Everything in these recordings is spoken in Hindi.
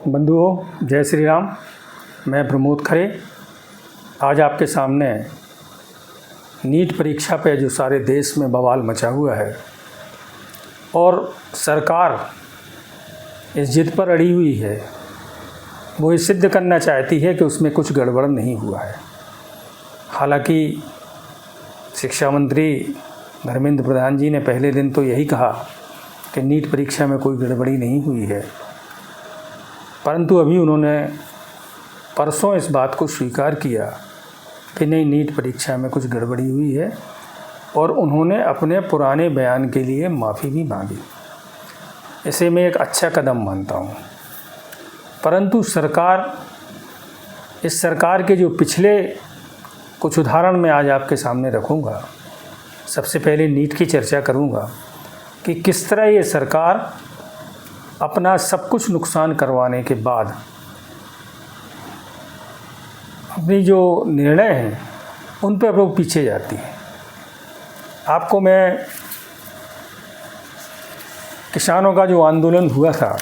बंधुओं, जय श्री राम। मैं प्रमोद खरे आज आपके सामने नीट परीक्षा पे जो सारे देश में बवाल मचा हुआ है और सरकार इस जिद पर अड़ी हुई है, वो ये सिद्ध करना चाहती है कि उसमें कुछ गड़बड़ नहीं हुआ है। हालांकि शिक्षा मंत्री धर्मेंद्र प्रधान जी ने पहले दिन तो यही कहा कि नीट परीक्षा में कोई गड़बड़ी नहीं हुई है, परंतु अभी उन्होंने परसों इस बात को स्वीकार किया कि नहीं, नीट परीक्षा में कुछ गड़बड़ी हुई है और उन्होंने अपने पुराने बयान के लिए माफ़ी भी मांगी। इसे मैं एक अच्छा कदम मानता हूँ। परंतु इस सरकार के जो पिछले कुछ उदाहरण मैं आज आपके सामने रखूँगा। सबसे पहले नीट की चर्चा करूँगा कि किस तरह ये सरकार अपना सब कुछ नुकसान करवाने के बाद अपनी जो निर्णय हैं उन पर वो पीछे जाती है। आपको मैं किसानों का जो आंदोलन हुआ था,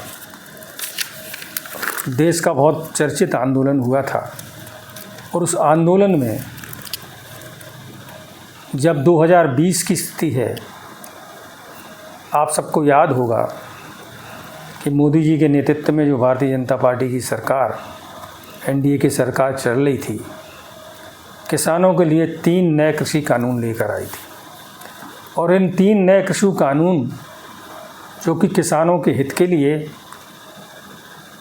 देश का बहुत चर्चित आंदोलन हुआ था, और उस आंदोलन में जब 2020 की स्थिति है, आप सबको याद होगा कि मोदी जी के नेतृत्व में जो भारतीय जनता पार्टी की सरकार, एनडीए की सरकार चल रही थी, किसानों के लिए 3 नए कृषि कानून लेकर आई थी। और इन 3 नए कृषि कानून जो कि किसानों के हित के लिए,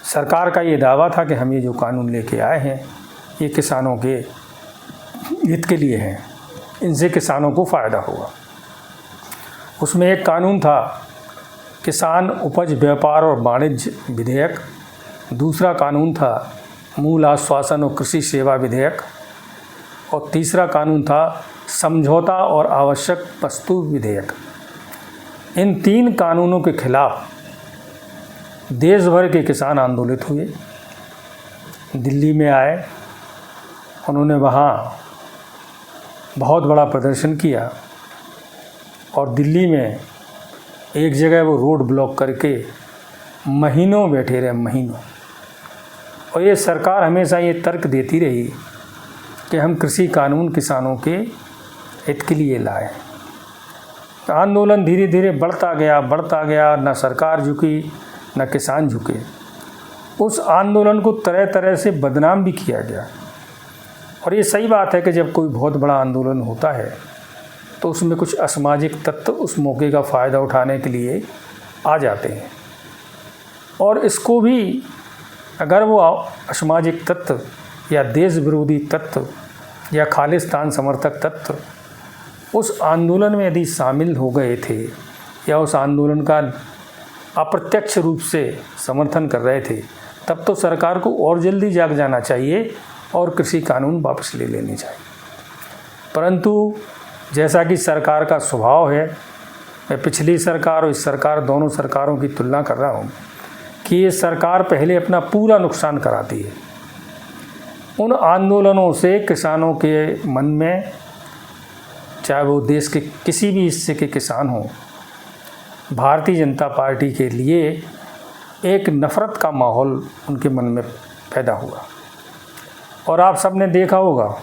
सरकार का ये दावा था कि हम ये जो कानून लेके आए हैं ये किसानों के हित के लिए हैं, इनसे किसानों को फ़ायदा होगा। उसमें एक कानून था किसान उपज व्यापार और वाणिज्य विधेयक, दूसरा कानून था मूल आश्वासन और कृषि सेवा विधेयक, और तीसरा कानून था समझौता और आवश्यक वस्तु विधेयक। इन 3 कानूनों के खिलाफ देश भर के किसान आंदोलित हुए, दिल्ली में आए, उन्होंने वहाँ बहुत बड़ा प्रदर्शन किया और दिल्ली में एक जगह वो रोड ब्लॉक करके महीनों बैठे रहे, महीनों। और ये सरकार हमेशा ये तर्क देती रही कि हम कृषि कानून किसानों के हित के लिए लाए। तो आंदोलन धीरे धीरे बढ़ता गया, न सरकार झुकी न किसान झुके। उस आंदोलन को तरह तरह से बदनाम भी किया गया। और ये सही बात है कि जब कोई बहुत बड़ा आंदोलन होता है तो उसमें कुछ असामाजिक तत्व उस मौके का फ़ायदा उठाने के लिए आ जाते हैं, और इसको भी अगर वो असामाजिक तत्व या देश विरोधी तत्व या खालिस्तान समर्थक तत्व उस आंदोलन में यदि शामिल हो गए थे या उस आंदोलन का अप्रत्यक्ष रूप से समर्थन कर रहे थे, तब तो सरकार को और जल्दी जाग जाना चाहिए और कृषि कानून वापस ले लेने चाहिए। परंतु जैसा कि सरकार का स्वभाव है, मैं पिछली सरकार और इस सरकार, दोनों सरकारों की तुलना कर रहा हूँ कि ये सरकार पहले अपना पूरा नुकसान कराती है। उन आंदोलनों से किसानों के मन में, चाहे वो देश के किसी भी हिस्से के किसान हों, भारतीय जनता पार्टी के लिए एक नफ़रत का माहौल उनके मन में पैदा हुआ। और आप सब ने देखा होगा,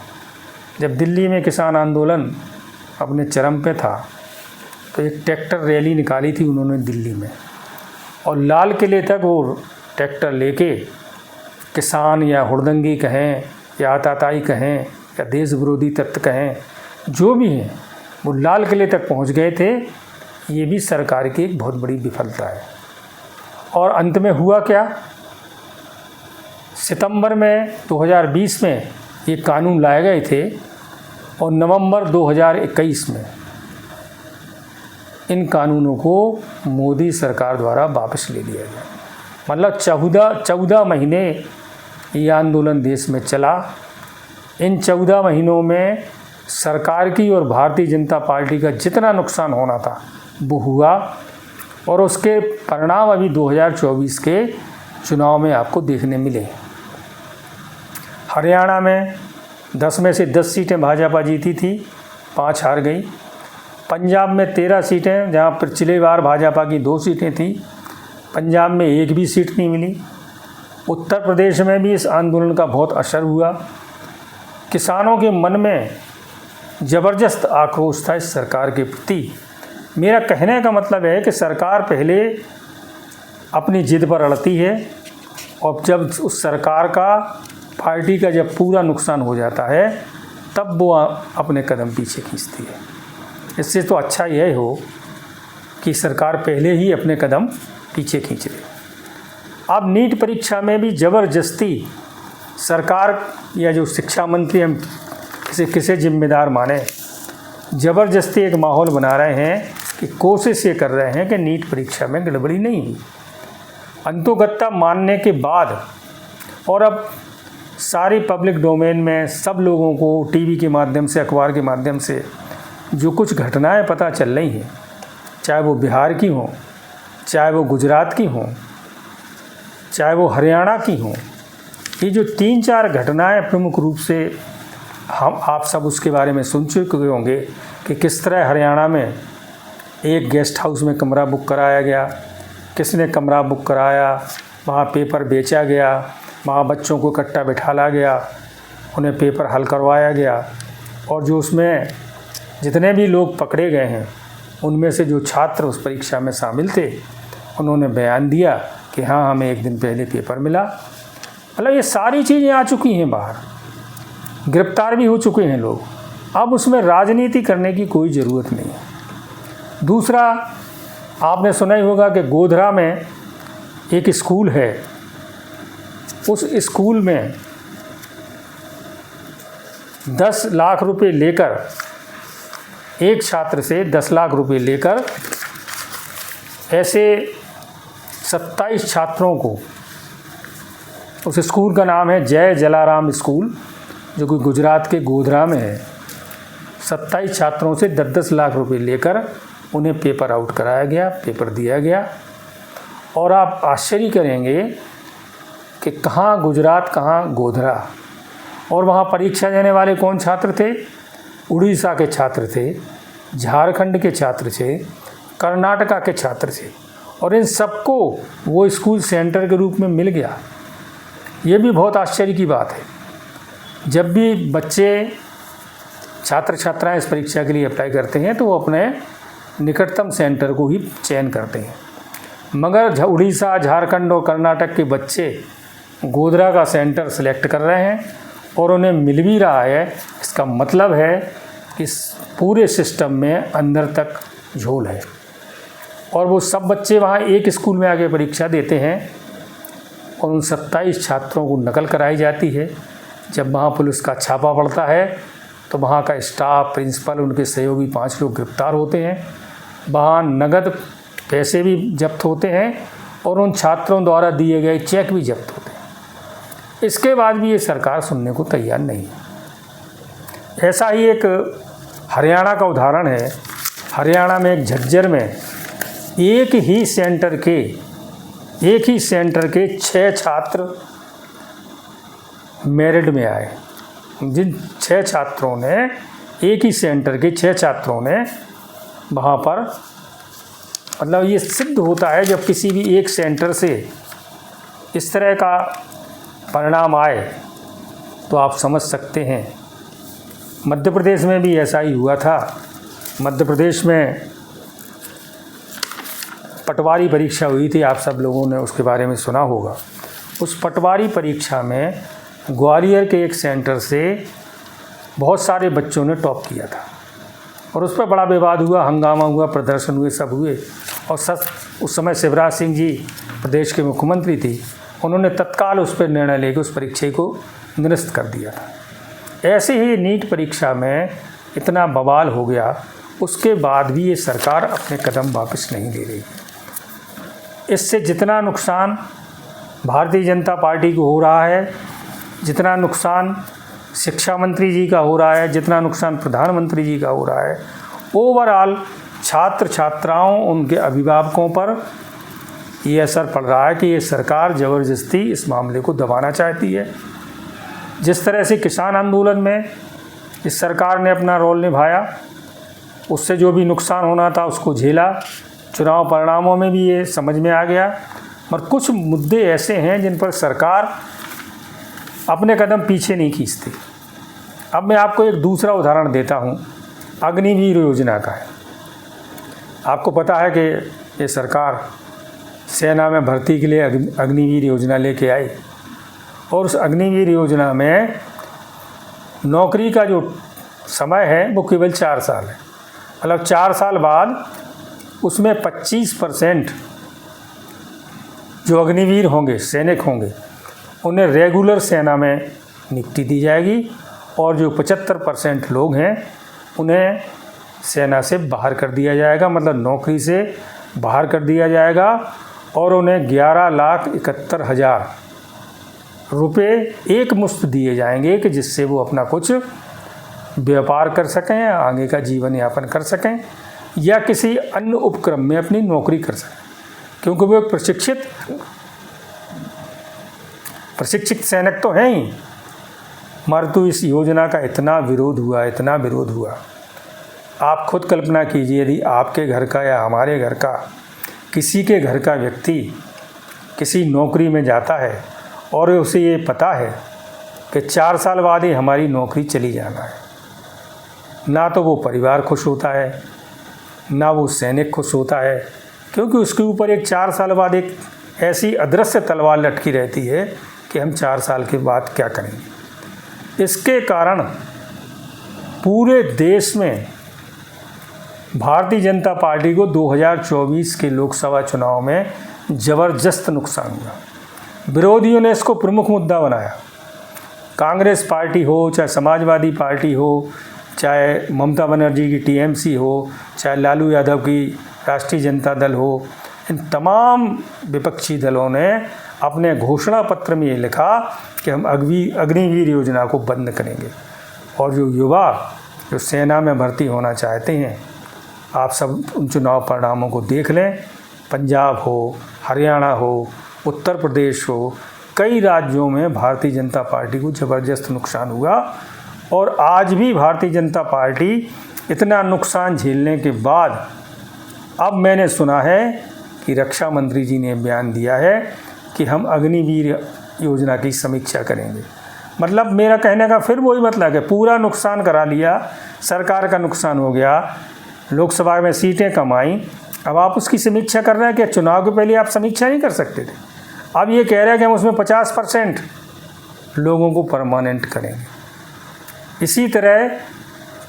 जब दिल्ली में किसान आंदोलन अपने चरम पे था तो एक ट्रैक्टर रैली निकाली थी उन्होंने दिल्ली में, और लाल किले तक वो ट्रैक्टर लेके किसान या हुड़दंगी कहें या आताताई कहें या देश विरोधी तत्व कहें, जो भी हैं, वो लाल किले तक पहुंच गए थे। ये भी सरकार की एक बहुत बड़ी विफलता है। और अंत में हुआ क्या? सितंबर में 2020 में ये कानून लाए गए थे और नवंबर 2021 में इन कानूनों को मोदी सरकार द्वारा वापस ले लिया गया। मतलब 14 महीने ये आंदोलन देश में चला। इन 14 महीनों में सरकार की और भारतीय जनता पार्टी का जितना नुकसान होना था वो हुआ, और उसके परिणाम अभी 2024 के चुनाव में आपको देखने मिले। हरियाणा में 10 में से 10 सीटें भाजपा जीती थी, 5 हार गई। पंजाब में 13 सीटें, जहां पिछली बार भाजपा की 2 सीटें थी, पंजाब में एक भी सीट नहीं मिली। उत्तर प्रदेश में भी इस आंदोलन का बहुत असर हुआ। किसानों के मन में ज़बरदस्त आक्रोश था इस सरकार के प्रति। मेरा कहने का मतलब है कि सरकार पहले अपनी जिद पर अड़ती है और जब उस सरकार का, पार्टी का जब पूरा नुकसान हो जाता है तब वो अपने कदम पीछे खींचती है। इससे तो अच्छा यह हो कि सरकार पहले ही अपने कदम पीछे खींच ले। अब नीट परीक्षा में भी ज़बरदस्ती सरकार या जो शिक्षा मंत्री, हम किसे जिम्मेदार माने, ज़बरदस्ती एक माहौल बना रहे हैं कि कोशिश ये कर रहे हैं कि नीट परीक्षा में गड़बड़ी नहीं हुई। अंतोगत्ता मानने के बाद और अब सारी पब्लिक डोमेन में सब लोगों को टीवी के माध्यम से, अखबार के माध्यम से जो कुछ घटनाएं पता चल रही हैं, चाहे वो बिहार की हों, चाहे वो गुजरात की हों, चाहे वो हरियाणा की हों, ये जो 3-4 घटनाएं प्रमुख रूप से आप सब उसके बारे में सुन चुके होंगे कि किस तरह हरियाणा में एक गेस्ट हाउस में कमरा बुक कराया गया, किसने कमरा बुक कराया, वहाँ पेपर बेचा गया, वहाँ बच्चों को इकट्ठा बिठाला गया, उन्हें पेपर हल करवाया गया और जो उसमें जितने भी लोग पकड़े गए हैं उनमें से जो छात्र उस परीक्षा में शामिल थे उन्होंने बयान दिया कि हाँ, हमें एक दिन पहले पेपर मिला। मतलब ये सारी चीज़ें आ चुकी हैं बाहर, गिरफ्तार भी हो चुके हैं लोग। अब उसमें राजनीति करने की कोई ज़रूरत नहीं है। दूसरा, आपने सुना ही होगा कि गोधरा में एक स्कूल है, उस स्कूल में 10 लाख रुपए लेकर, एक छात्र से 10 लाख रुपए लेकर ऐसे 27 छात्रों को, उस स्कूल का नाम है जय जलाराम स्कूल, जो कि गुजरात के गोधरा में है, 27 छात्रों से 10-10 लाख रुपए लेकर उन्हें पेपर आउट कराया गया, पेपर दिया गया। और आप आश्चर्य करेंगे कि कहाँ गुजरात, कहाँ गोधरा, और वहाँ परीक्षा देने वाले कौन छात्र थे? उड़ीसा के छात्र थे, झारखंड के छात्र थे, कर्नाटका के छात्र थे, और इन सबको वो स्कूल सेंटर के रूप में मिल गया। ये भी बहुत आश्चर्य की बात है। जब भी बच्चे, छात्र छात्राएं इस परीक्षा के लिए अप्लाई करते हैं तो वो अपने निकटतम सेंटर को ही चयन करते हैं, मगर उड़ीसा, झारखंड और कर्नाटक के बच्चे गोधरा का सेंटर सेलेक्ट कर रहे हैं और उन्हें मिल भी रहा है। इसका मतलब है कि इस पूरे सिस्टम में अंदर तक झोल है और वो सब बच्चे वहाँ एक स्कूल में आके परीक्षा देते हैं और उन 27 छात्रों को नकल कराई जाती है। जब वहाँ पुलिस का छापा पड़ता है तो वहाँ का स्टाफ, प्रिंसिपल, उनके सहयोगी 5 लोग गिरफ्तार होते हैं। वहाँ नगद पैसे भी जब्त होते हैं और उन छात्रों द्वारा दिए गए चेक भी जब्त होते हैं। इसके बाद भी ये सरकार सुनने को तैयार नहीं है। ऐसा ही एक हरियाणा का उदाहरण है। हरियाणा में एक झज्जर में एक ही सेंटर के 6 छात्र मेरिट में आए। जिन 6 छात्रों ने, एक ही सेंटर के 6 छात्रों ने वहाँ पर, मतलब ये सिद्ध होता है जब किसी भी एक सेंटर से इस तरह का परिणाम आए तो आप समझ सकते हैं। मध्य प्रदेश में भी ऐसा ही हुआ था। मध्य प्रदेश में पटवारी परीक्षा हुई थी, आप सब लोगों ने उसके बारे में सुना होगा। उस पटवारी परीक्षा में ग्वालियर के एक सेंटर से बहुत सारे बच्चों ने टॉप किया था और उस पर बड़ा विवाद हुआ, हंगामा हुआ, प्रदर्शन हुए, सब हुए। और उस समय शिवराज सिंह जी प्रदेश के मुख्यमंत्री थी, उन्होंने तत्काल उस पर निर्णय लेकर उस परीक्षा को निरस्त कर दिया था। ऐसे ही नीट परीक्षा में इतना बवाल हो गया, उसके बाद भी ये सरकार अपने कदम वापस नहीं ले रही। इससे जितना नुकसान भारतीय जनता पार्टी को हो रहा है, जितना नुकसान शिक्षा मंत्री जी का हो रहा है, जितना नुकसान प्रधानमंत्री जी का हो रहा है, ओवरऑल छात्र छात्राओं, उनके अभिभावकों पर ये असर पड़ रहा है कि ये सरकार ज़बरदस्ती इस मामले को दबाना चाहती है। जिस तरह से किसान आंदोलन में इस सरकार ने अपना रोल निभाया, उससे जो भी नुकसान होना था उसको झेला, चुनाव परिणामों में भी ये समझ में आ गया। मगर कुछ मुद्दे ऐसे हैं जिन पर सरकार अपने कदम पीछे नहीं खींचती। अब मैं आपको एक दूसरा उदाहरण देता हूँ, अग्निवीर योजना का है। आपको पता है कि ये सरकार सेना में भर्ती के लिए अग्निवीर योजना लेके आई, और उस अग्निवीर योजना में नौकरी का जो समय है वो केवल 4 साल है। मतलब 4 साल बाद उसमें 25% जो अग्निवीर होंगे, सैनिक होंगे, उन्हें रेगुलर सेना में नियुक्ति दी जाएगी, और जो 75% लोग हैं उन्हें सेना से बाहर कर दिया जाएगा, मतलब नौकरी से बाहर कर दिया जाएगा, और उन्हें 11,71,000 रुपये एक मुश्त दिए जाएंगे कि जिससे वो अपना कुछ व्यापार कर सकें, आगे का जीवन यापन कर सकें, या किसी अन्य उपक्रम में अपनी नौकरी कर सकें, क्योंकि वो एक प्रशिक्षित सैनिक तो हैं ही। मगर तो इस योजना का इतना विरोध हुआ, आप खुद कल्पना कीजिए, यदि आपके घर का या हमारे घर का, किसी के घर का व्यक्ति किसी नौकरी में जाता है और उसे ये पता है कि 4 साल बाद ही हमारी नौकरी चली जाना है, ना तो वो परिवार खुश होता है, ना वो सैनिक खुश होता है, क्योंकि उसके ऊपर एक 4 साल बाद एक ऐसी अदृश्य तलवार लटकी रहती है कि हम 4 साल के बाद क्या करेंगे। इसके कारण पूरे देश में भारतीय जनता पार्टी को 2024 के लोकसभा चुनाव में ज़बरदस्त नुकसान हुआ। विरोधियों ने इसको प्रमुख मुद्दा बनाया। कांग्रेस पार्टी हो, चाहे समाजवादी पार्टी हो, चाहे ममता बनर्जी की टीएमसी हो, चाहे लालू यादव की राष्ट्रीय जनता दल हो, इन तमाम विपक्षी दलों ने अपने घोषणा पत्र में ये लिखा कि हम अग्निवीर योजना को बंद करेंगे। और जो युवा जो सेना में भर्ती होना चाहते हैं, आप सब उन चुनाव परिणामों को देख लें। पंजाब हो, हरियाणा हो, उत्तर प्रदेश हो, कई राज्यों में भारतीय जनता पार्टी को ज़बरदस्त नुकसान हुआ। और आज भी भारतीय जनता पार्टी इतना नुकसान झेलने के बाद अब मैंने सुना है कि रक्षा मंत्री जी ने बयान दिया है कि हम अग्निवीर योजना की समीक्षा करेंगे। मतलब मेरा कहने का फिर वही मतलब है, पूरा नुकसान करा लिया, सरकार का नुकसान हो गया, लोकसभा में सीटें कम आई, अब आप उसकी समीक्षा कर रहे हैं कि चुनाव के पहले आप समीक्षा नहीं कर सकते थे। अब ये कह रहे हैं कि हम उसमें 50% लोगों को परमानेंट करेंगे। इसी तरह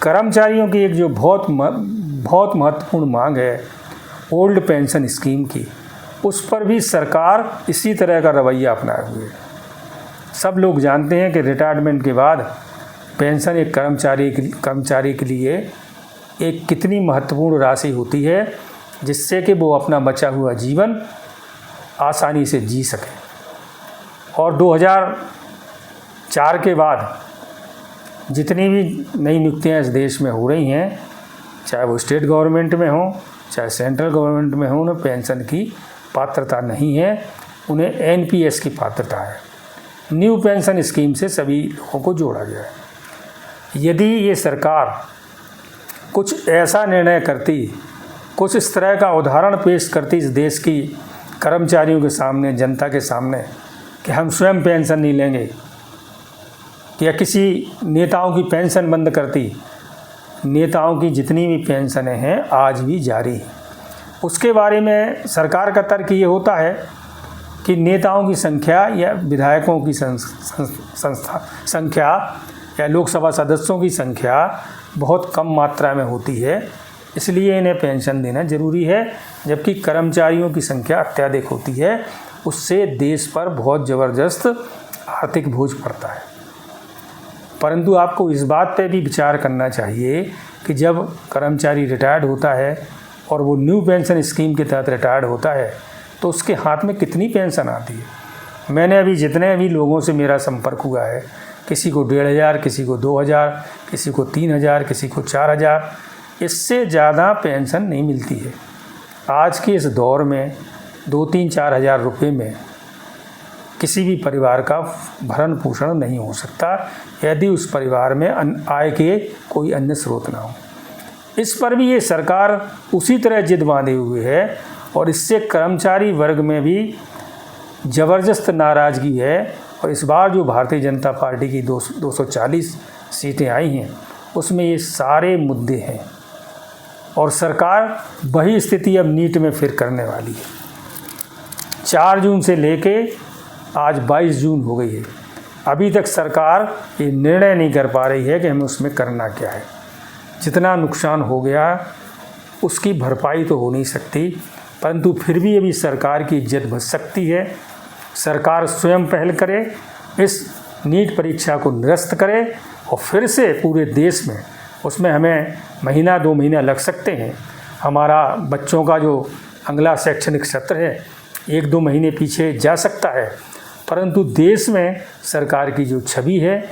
कर्मचारियों की एक जो बहुत महत्वपूर्ण मांग है ओल्ड पेंशन स्कीम की, उस पर भी सरकार इसी तरह का रवैया अपनाए हुए है। सब लोग जानते हैं कि रिटायरमेंट के बाद पेंशन एक कर्मचारी के लिए एक कितनी महत्वपूर्ण राशि होती है, जिससे कि वो अपना बचा हुआ जीवन आसानी से जी सके। और 2004 के बाद जितनी भी नई नियुक्तियाँ इस देश में हो रही हैं, चाहे वो स्टेट गवर्नमेंट में हो, चाहे सेंट्रल गवर्नमेंट में हो, उन्हें पेंशन की पात्रता नहीं है, उन्हें एनपीएस की पात्रता है। न्यू पेंशन स्कीम से सभी लोगों को जोड़ा गया है। यदि ये सरकार कुछ ऐसा निर्णय करती, कुछ इस तरह का उदाहरण पेश करती इस देश की कर्मचारियों के सामने, जनता के सामने, कि हम स्वयं पेंशन नहीं लेंगे, या किसी नेताओं की पेंशन बंद करती, नेताओं की जितनी भी पेंशनें हैं आज भी जारी हैं। उसके बारे में सरकार का तर्क ये होता है कि नेताओं की संख्या या विधायकों की संख्या या लोकसभा सदस्यों की संख्या बहुत कम मात्रा में होती है, इसलिए इन्हें पेंशन देना जरूरी है, जबकि कर्मचारियों की संख्या अत्यधिक होती है। उससे देश पर बहुत ज़बरदस्त आर्थिक बोझ पड़ता है। परंतु आपको इस बात पे भी विचार करना चाहिए कि जब कर्मचारी रिटायर्ड होता है और वो न्यू पेंशन स्कीम के तहत रिटायर्ड होता है, तो उसके हाथ में कितनी पेंशन आती है। मैंने अभी जितने भी लोगों से मेरा संपर्क हुआ है, किसी को 1500, किसी को 2000, किसी को 3000, किसी को 4000, इससे ज़्यादा पेंशन नहीं मिलती है। आज के इस दौर में 2-3-4 हज़ार रुपये में किसी भी परिवार का भरण पोषण नहीं हो सकता, यदि उस परिवार में आय के कोई अन्य स्रोत ना हो। इस पर भी ये सरकार उसी तरह जिद बांधे हुए है, और इससे कर्मचारी वर्ग में भी ज़बरदस्त नाराज़गी है। और इस बार जो भारतीय जनता पार्टी की 240 सीटें आई हैं उसमें ये सारे मुद्दे हैं। और सरकार वही स्थिति अब नीट में फिर करने वाली है। 4 जून से लेके आज 22 जून हो गई है, अभी तक सरकार ये निर्णय नहीं कर पा रही है कि हमें उसमें करना क्या है। जितना नुकसान हो गया उसकी भरपाई तो हो नहीं सकती, परंतु फिर भी अभी सरकार की इज्जत बच सकती है। सरकार स्वयं पहल करे, इस नीट परीक्षा को निरस्त करे और फिर से पूरे देश में, उसमें हमें महीना 2 महीना लग सकते हैं। हमारा बच्चों का जो अगला शैक्षणिक सत्र है 1-2 महीने पीछे जा सकता है, परंतु देश में सरकार की जो छवि है,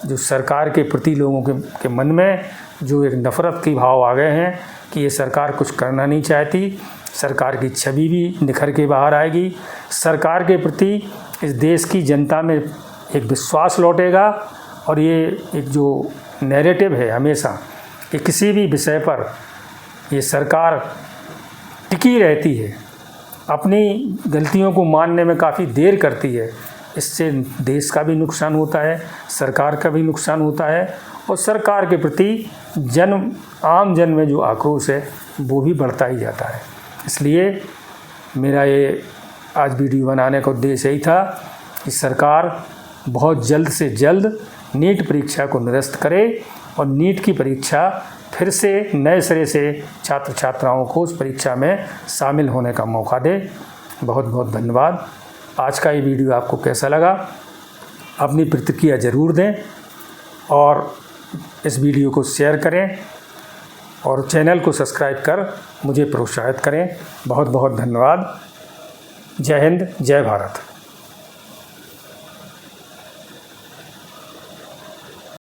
जो सरकार के प्रति लोगों के मन में जो एक नफ़रत के भाव आ गए हैं कि ये सरकार कुछ करना नहीं चाहती, सरकार की छवि भी निखर के बाहर आएगी। सरकार के प्रति इस देश की जनता में एक विश्वास लौटेगा और ये एक जो नैरेटिव है हमेशा कि किसी भी विषय पर ये सरकार टिकी रहती है, अपनी गलतियों को मानने में काफ़ी देर करती है, इससे देश का भी नुकसान होता है, सरकार का भी नुकसान होता है और सरकार के प्रति आम जन में जो आक्रोश है वो भी बढ़ता ही जाता है। इसलिए मेरा ये आज वीडियो बनाने का उद्देश्य यही था कि सरकार बहुत जल्द से जल्द नीट परीक्षा को निरस्त करे और नीट की परीक्षा फिर से नए सिरे से छात्र छात्राओं को उस परीक्षा में शामिल होने का मौका दे। बहुत बहुत धन्यवाद। आज का ये वीडियो आपको कैसा लगा, अपनी प्रतिक्रिया ज़रूर दें और इस वीडियो को शेयर करें और चैनल को सब्सक्राइब कर मुझे प्रोत्साहित करें। बहुत बहुत धन्यवाद। जय हिंद, जय भारत।